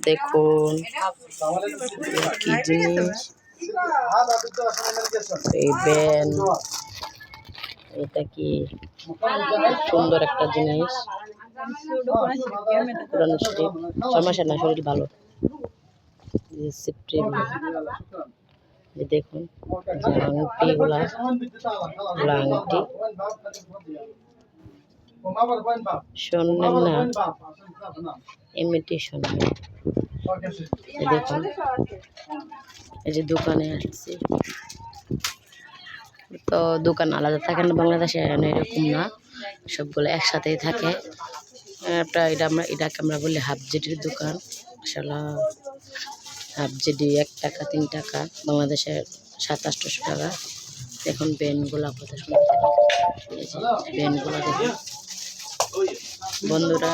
দেখুন কি জিনিস, এই ব্যান, এটা কি সুন্দর একটা জিনিস। কোরআন শরীফ, সমস্যা না, শরীর ভালো। দেখুন আংটি গুলা, আংটি শোনেন না, ইমিটেশন। দেখুন এই যে দোকানে আসছি, তো দোকান আলাদা থাকে না বাংলাদেশে, এরকম না, সবগুলো একসাথেই থাকে। এটাকে আমরা বলি হাফ জেডির দোকান। আসলে হাফ জেডি 1 টাকা 3 টাকা, বাংলাদেশের 700-800 টাকা। দেখুন বেনগুলা কত সুন্দর, বেনগুলা দেখুন বন্ধুরা,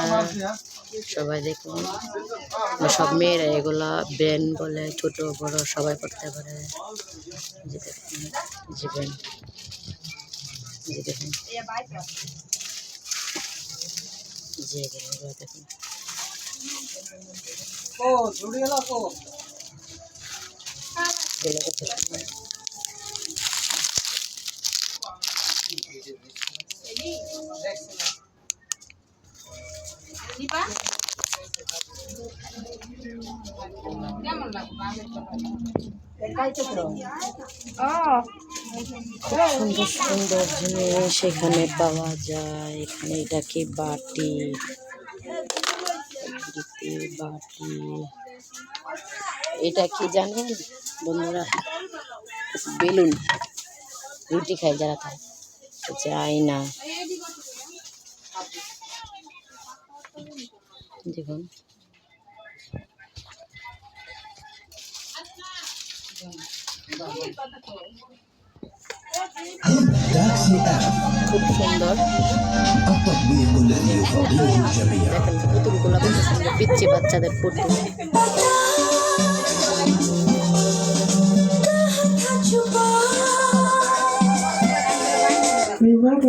সবাই দেখুন, সব মেয়েরা এগুলা বেন বলে, ছোট বড় সবাই পড়তে পারে। যে দেখুন, যে বেন, যে দেখুন, যে বেনগুলো দেখুন। সুন্দর সুন্দর জিনিস এখানে পাওয়া যায়। এখানে এটা কি বাটি, বাটি, এটা কি জানেন বন্ধুরা? বেলুন, রুটি খাই যারা খায়, আয়না। দেখুন খুব সুন্দর, দেখেন পুতুলগুলো কত সুন্দর, পিচ্ছি বাচ্চাদের পুতুল।